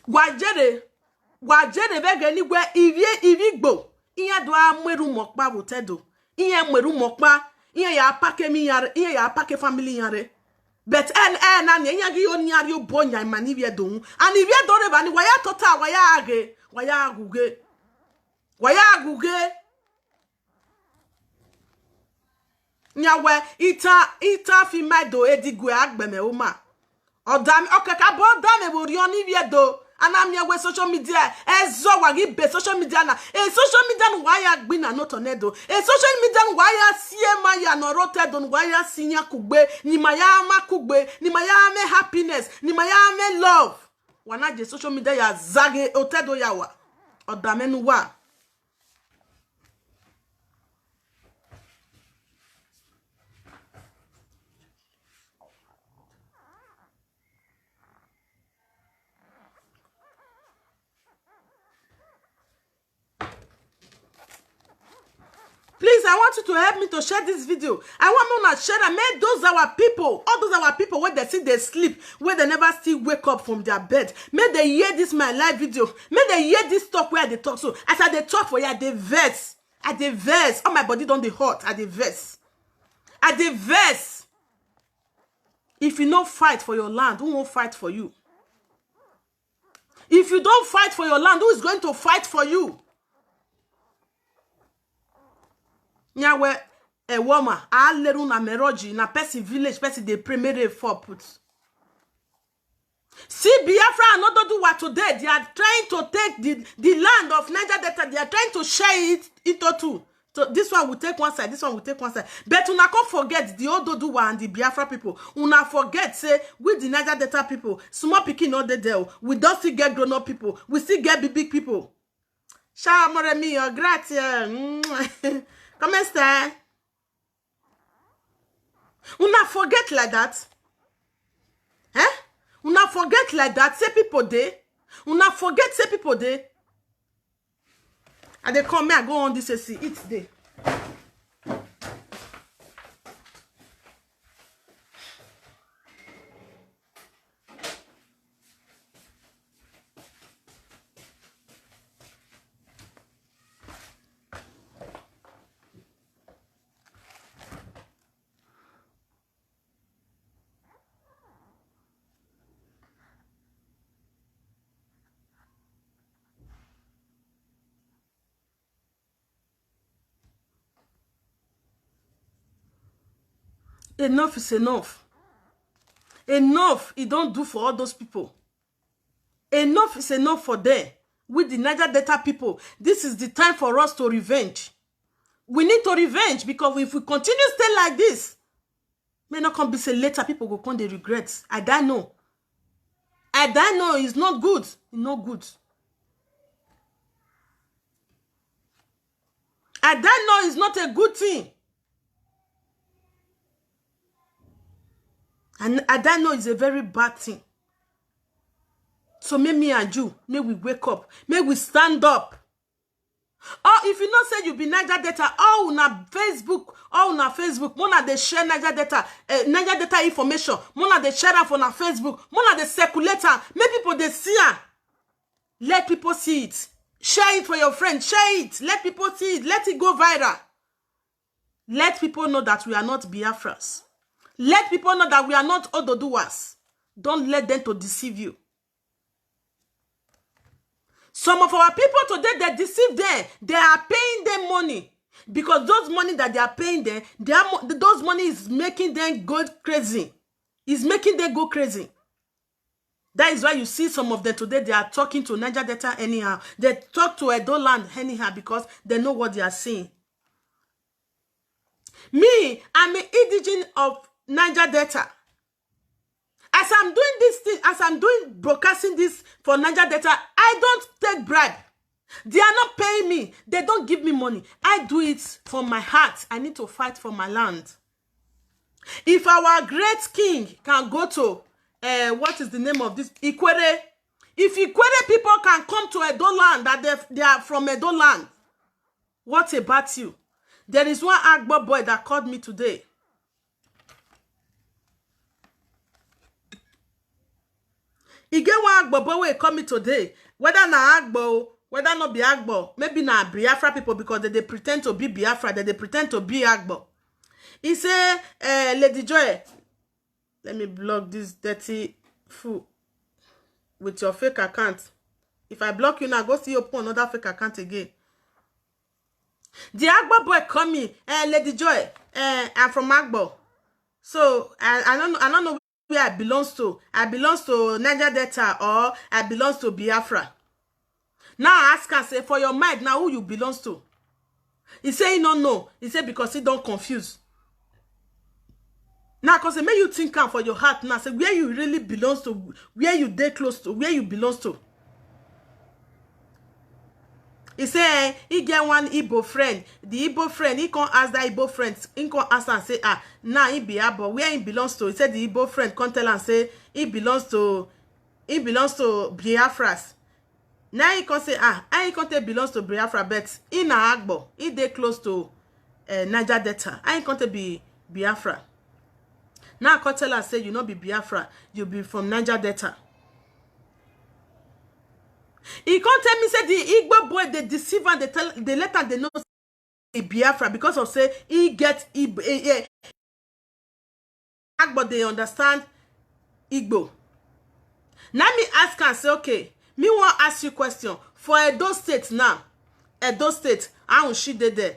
Wajere vege ni gwe ivigbo. Iya do amweru mokpa wotedo. Iya mweru mokpa. Iya ya pake mi yare. Iya ya pake family yare. But na iya gi oni yare yo bonya mani vie do. Ani vie do re bani waya tota waya age. Waya aguge. Waya aguge. Nyawe ita fi medo edigwe agbeme uma. Odami okaka bo dame bo ri oni vie do. Anamia we social media ezo wagi be social media na social media no waya gbina no tornado social media no waya siema ya no rotedo no waya sinya kugbe ni mayama kugbe ni mayame happiness ni mayame love wana je social media ya zage otedo yawa odamenu wa. Please, I want you to help me to share this video. I want me to share and make those our people, all those our people where they see they sleep, where they never still wake up from their bed. May they hear this my live video. May they hear this talk where they talk. So as I they talk for you, they verse. At the verse. All my body don't they hot. At the verse. At the verse. If you don't fight for your land, who won't fight for you? If you don't fight for your land, who is going to fight for you? Nyawe a woman, a leru na meroji na pesi village pesi de premier for put. See Biafra another do what today. They are trying to take the land of Niger Delta. They are trying to share it into two. So this one will take one side, this one will take one side. But una can't forget the Ododuwa and the Biafra people. Una forget say with the Niger Delta people, small picking not the there. We don't still get grown up people. We still get big people. Ciao amore mio, grazie. Come stai? Una forget like that. Eh? Una forget like that. Say people there. Una forget say people there. And they come here, I go on this AC. It's there. Enough is enough. Enough it don't do for all those people. Enough is enough for them. With the Niger Delta people, this is the time for us to revenge. We need to revenge because if we continue stay like this, may not come be say later people go come the regrets. I don't know. I don't know. It's not good. It's not good. I don't know. It's not a good thing. And I don't know it's a very bad thing. So may me and you, may we wake up. May we stand up. Or if you not say you be Niger Delta, all on Facebook, mona they share Niger Delta information. Mona they share it on our Facebook. Mona they circulate. Make people they see it. Let people see it. Share it for your friends. Share it. Let people see it. Let it go viral. Let people know that we are not Biafras. Let people know that we are not Ododuwas. Don't let them to deceive you. Some of our people today, they deceive them. They are paying them money. Because those money that they are paying them, those money is making them go crazy. It's making them go crazy. That is why you see some of them today, they are talking to Niger Delta anyhow. They talk to Edo land anyhow because they know what they are saying. Me, I'm an indigene of Niger Delta. As I'm doing this thing, as I'm doing broadcasting this for Niger Delta, I don't take bribe. They are not paying me. They don't give me money. I do it from my heart. I need to fight for my land. If our great king can go to, what is the name of this? Ikwere. If Ikwere people can come to Edo land, that they are from Edo land, what about you? There is one Agbo boy that called me today. He get one Agbo boy coming today. Whether na Agbo, whether not be Agbo, maybe na Biafra people because they pretend to be Biafra, they pretend to be Agbo. He say, Lady Joy, let me block this dirty fool with your fake account. If I block you now, go see you open another fake account again. The Agbo boy coming, Lady Joy, I'm from Agbo. So I don't know where I belongs to. I belongs to Niger Delta or I belongs to Biafra. Now I ask and say, for your mind, now who you belongs to? He say he don't know. He say because he don't confuse. Now, because it make you think for your heart now, say where you really belongs to, where you dey close to, where you belongs to. He say he get one Igbo friend. The Igbo friend, he can't ask that Igbo friend. He can't ask and say, nah, he be Igbo. Where he belongs to? He said the Igbo friend can't tell and say he belongs to Biafras. Now he can't say, he can't tell belongs to Biafra, but he na Agbo. He dey close to Niger Delta. I can't be Biafra. Now I can't tell and say you not be Biafra. You be from Niger Delta. He can't tell me say the Igbo boy they deceive and they let and they know say Biafra because of say he get Igbo. But they understand Igbo. Now me ask and say okay, me want ask you question for Edo State now. Edo State, she dey there.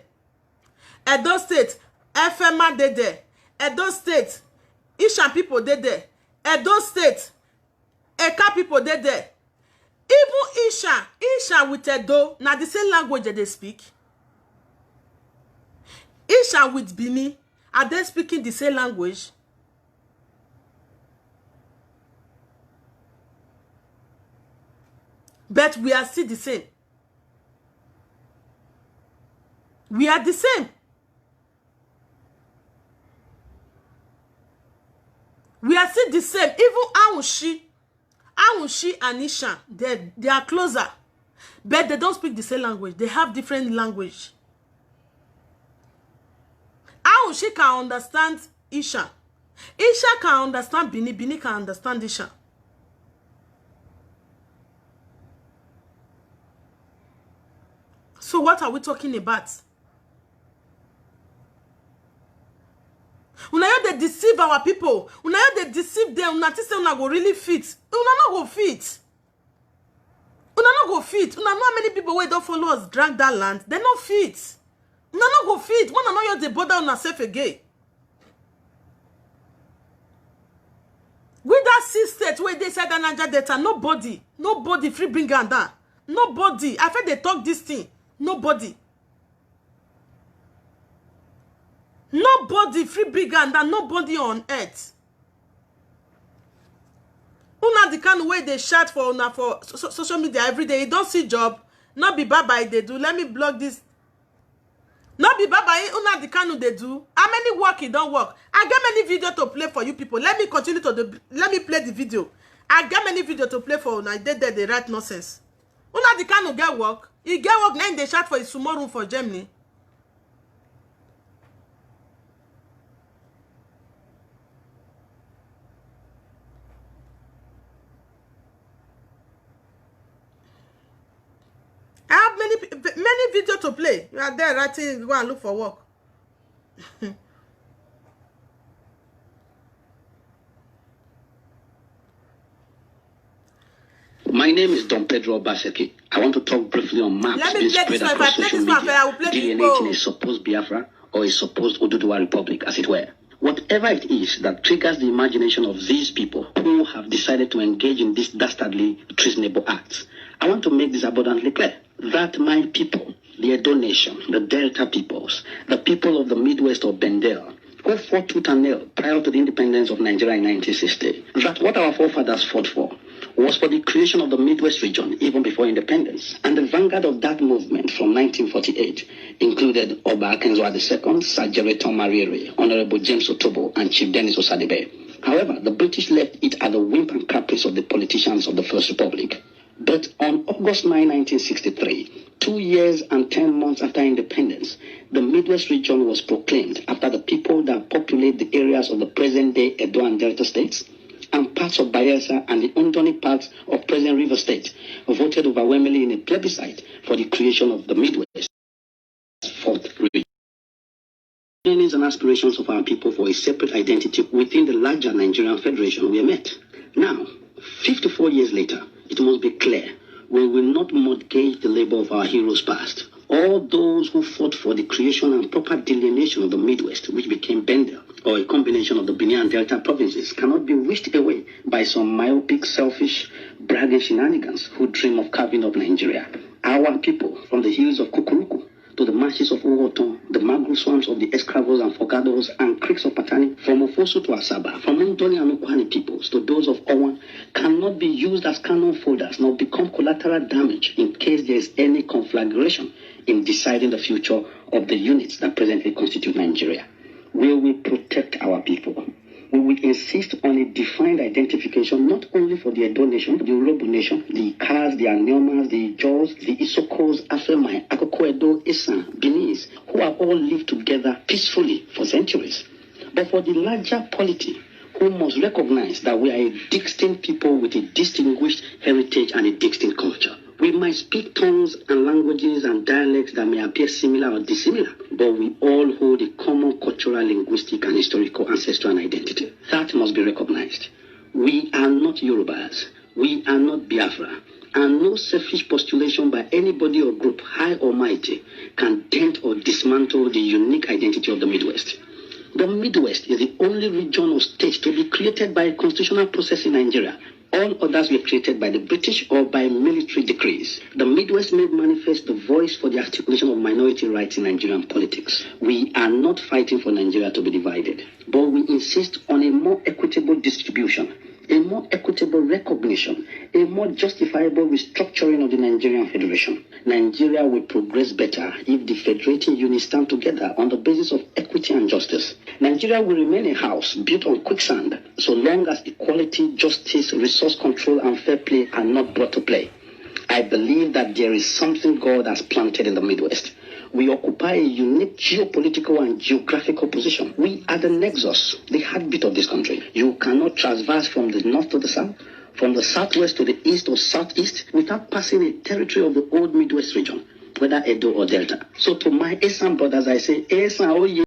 Edo State, FMA dey there. Edo State, Ishan people dey there. Edo State, Eka people dey there. Even Isha with Edo, now the same language that they speak. Isha with Bini, are they speaking the same language? But we are still the same. We are the same. We are still the same. Even Awunshi and Isha, they are closer. But they don't speak the same language. They have different language. Awunshi can understand Isha. Isha can understand Bini. Bini can understand Isha. So what are we talking about? Una they deceive our people. Una they deceive them. Una say una go really fit. Una not go fit. Una not go fit. Una know how many people wey don't follow us drag that land. They not fit. Una not go fit. Una know you the border una safe again. With that 6 states where they said that Niger Delta, nobody free bring and down. Nobody. I feel they talk this thing. Nobody free bigger than nobody on earth. Una the kind of way they shout for una for social media every day. You don't see job. Not be bye they do. Let me block this. Not be bye una the kind of they do. How many work it don't work? I got many video to play for you people. Let me continue to let me play the video. I got many video to play for una. They write nonsense. Una the kind of get work. He get work now they shout for his sumo room for Germany. I have many videos to play. You are there writing, go and look for work. My name is Don Pedro Baseki. I want to talk briefly on maps being spread across social media, delineating a supposed Biafra or a supposed Oduduwa Republic, as it were. Whatever it is that triggers the imagination of these people who have decided to engage in this dastardly, treasonable acts, I want to make this abundantly clear that my people, the Edo Nation, the Delta peoples, the people of the Midwest of Bendel, who fought tooth and nail prior to the independence of Nigeria in 1960, that what our forefathers fought for was for the creation of the Midwest region even before independence. And the vanguard of that movement from 1948 included Oba Akinzwa II, Sir Jerry Tom Mariri, Honorable James Otobo, and Chief Dennis Osadebe. However, the British left it at the whim and caprice of the politicians of the First Republic. But on August 9, 1963, 2 years and 10 months after independence, the Midwest region was proclaimed after the people that populate the areas of the present-day Edo and Delta states and parts of Bayelsa and the undonic parts of present River State voted overwhelmingly in a plebiscite for the creation of the Midwest fourth region. The needs and aspirations of our people for a separate identity within the larger Nigerian Federation were met. Now, 54 years later, it must be clear we will not mortgage the labor of our heroes past. All those who fought for the creation and proper delineation of the Midwest, which became Bendel, or a combination of the Benin and Delta provinces, cannot be wished away by some myopic, selfish, bragging shenanigans who dream of carving up Nigeria. Our people, from the hills of Kukuruku to the marshes of Owoton, the mangrove swamps of the Escravos and Fogados and creeks of Patani, from Ofosu to Asaba, from Ndoni and Okwani peoples to those of Owan, cannot be used as cannon folders nor become collateral damage in case there is any conflagration in deciding the future of the units that presently constitute Nigeria. We will protect our people. We will insist on a defined identification not only for the Edo nation, the Urobo nation, the Kars, the Aniomas, the Jaws, the Isokos, Afemai, Akoko Edo, Isan, Benis, who have all lived together peacefully for centuries. But for the larger polity, who must recognize that we are a distinct people with a distinguished heritage and a distinct culture. We might speak tongues and languages and dialects that may appear similar or dissimilar, but we all hold a common cultural, linguistic, and historical ancestral identity. That must be recognized. We are not Yorubas. We are not Biafra. And no selfish postulation by anybody or group, high or mighty, can dent or dismantle the unique identity of the Midwest. The Midwest is the only region or state to be created by a constitutional process in Nigeria. All others were created by the British or by military decrees. The Midwest made manifest the voice for the articulation of minority rights in Nigerian politics. We are not fighting for Nigeria to be divided, but we insist on a more equitable distribution, a more equitable recognition, a more justifiable restructuring of the Nigerian Federation. Nigeria will progress better if the federating units stand together on the basis of equity and justice. Nigeria will remain a house built on quicksand so long as equality, justice, resource control, and fair play are not brought to play. I believe that there is something God has planted in the Midwest. We occupy a unique geopolitical and geographical position. We are the nexus, the heartbeat of this country. You cannot traverse from the north to the south, from the southwest to the east or southeast without passing a territory of the old Midwest region, whether Edo or Delta. So to my Esan brothers, I say, Esan, oh yeah.